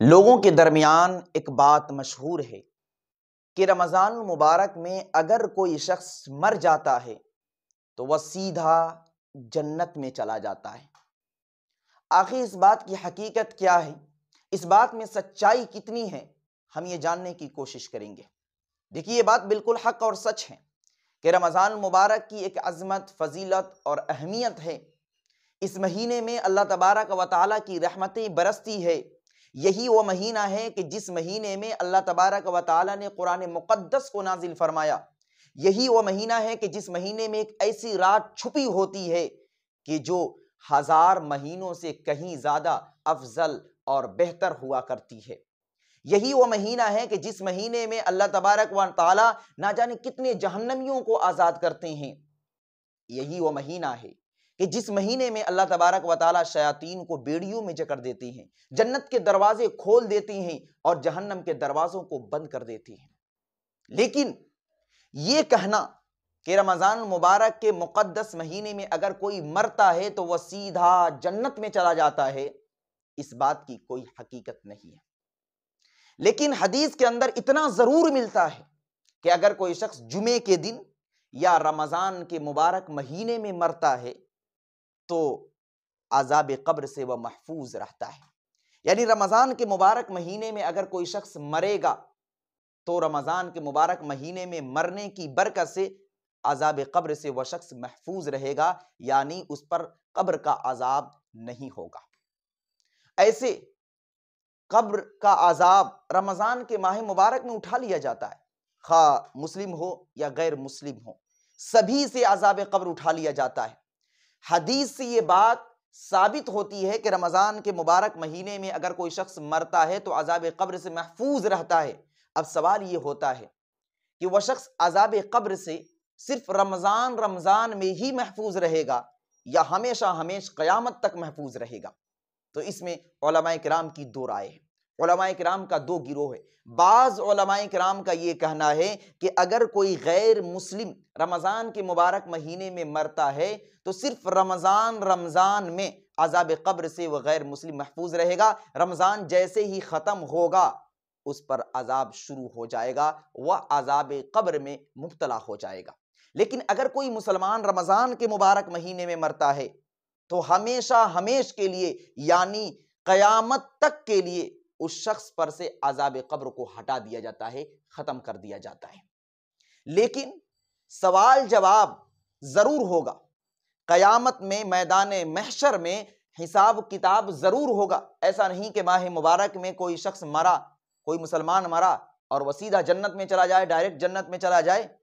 لوگوں کے درمیان ایک بات مشہور ہے کہ رمضان المبارک میں اگر کوئی شخص مر جاتا ہے تو وہ سیدھا جنت میں چلا جاتا ہے۔ آخر اس بات کی حقیقت کیا ہے، اس بات میں سچائی کتنی ہے، ہم یہ جاننے کی کوشش کریں گے۔ دیکھیے، یہ بات بالکل حق اور سچ ہے کہ رمضان المبارک کی ایک عظمت، فضیلت اور اہمیت ہے۔ اس مہینے میں اللہ تبارک و تعالیٰ کی رحمتیں برستی ہے۔ یہی وہ مہینہ ہے کہ جس مہینے میں اللہ تبارک و تعالیٰ نے قرآن مقدس کو نازل فرمایا۔ یہی وہ مہینہ ہے کہ جس مہینے میں ایک ایسی رات چھپی ہوتی ہے کہ جو 1000 مہینوں سے کہیں زیادہ افضل اور بہتر ہوا کرتی ہے۔ یہی وہ مہینہ ہے کہ جس مہینے میں اللہ تبارک و تعالیٰ نہ جانے کتنے جہنمیوں کو آزاد کرتے ہیں۔ یہی وہ مہینہ ہے کہ جس مہینے میں اللہ تبارک و تعالیٰ شیاطین کو بیڑیوں میں جکڑ دیتے ہیں، جنت کے دروازے کھول دیتے ہیں اور جہنم کے دروازوں کو بند کر دیتے ہیں۔ لیکن یہ کہنا کہ رمضان مبارک کے مقدس مہینے میں اگر کوئی مرتا ہے تو وہ سیدھا جنت میں چلا جاتا ہے، اس بات کی کوئی حقیقت نہیں ہے۔ لیکن حدیث کے اندر اتنا ضرور ملتا ہے کہ اگر کوئی شخص جمعے کے دن یا رمضان کے مبارک مہینے میں مرتا ہے تو عذاب قبر سے وہ محفوظ رہتا ہے۔ یعنی رمضان کے مبارک مہینے میں اگر کوئی شخص مرے گا تو رمضان کے مبارک مہینے میں مرنے کی برکت سے عذاب قبر سے وہ شخص محفوظ رہے گا، یعنی اس پر قبر کا عذاب نہیں ہوگا۔ ایسے قبر کا عذاب رمضان کے ماہ مبارک میں اٹھا لیا جاتا ہے، خواہ مسلم ہو یا غیر مسلم ہو، سبھی سے عذاب قبر اٹھا لیا جاتا ہے۔ حدیث سے یہ بات ثابت ہوتی ہے کہ رمضان کے مبارک مہینے میں اگر کوئی شخص مرتا ہے تو عذاب قبر سے محفوظ رہتا ہے۔ اب سوال یہ ہوتا ہے کہ وہ شخص عذاب قبر سے صرف رمضان میں ہی محفوظ رہے گا یا ہمیشہ قیامت تک محفوظ رہے گا؟ تو اس میں علماء کرام کی دو رائے ہیں، علماء کرام کا دو گروہ ہے۔ بعض علماء کرام کا یہ کہنا ہے کہ اگر کوئی غیر مسلم رمضان کے مبارک مہینے میں مرتا ہے تو صرف رمضان میں عذاب قبر سے وہ غیر مسلم محفوظ رہے گا، رمضان جیسے ہی ختم ہوگا اس پر عذاب شروع ہو جائے گا، وہ عذاب قبر میں مبتلا ہو جائے گا۔ لیکن اگر کوئی مسلمان رمضان کے مبارک مہینے میں مرتا ہے تو ہمیشہ کے لیے یعنی قیامت تک کے لیے اس شخص پر سے عذاب قبر کو ہٹا دیا جاتا ہے، ختم کر دیا جاتا ہے۔ لیکن سوال جواب ضرور ہوگا، قیامت میں میدان محشر میں حساب کتاب ضرور ہوگا۔ ایسا نہیں کہ ماہ مبارک میں کوئی شخص مرا، کوئی مسلمان مرا اور وہ سیدھا جنت میں چلا جائے، ڈائریکٹ جنت میں چلا جائے۔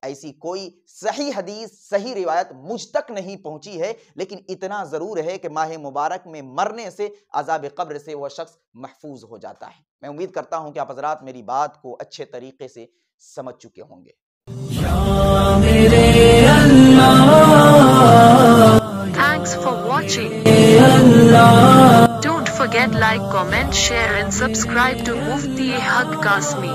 ایسی کوئی صحیح حدیث، صحیح روایت مجھ تک نہیں پہنچی ہے، لیکن اتنا ضرور ہے کہ ماہ مبارک میں مرنے سے عذاب قبر سے وہ شخص محفوظ ہو جاتا ہے۔ میں امید کرتا ہوں کہ آپ حضرات میری بات کو اچھے طریقے سے سمجھ چکے ہوں گے۔ Thanks for watching. Don't forget like, comment, share and subscribe to Mufti Haq Kasmi.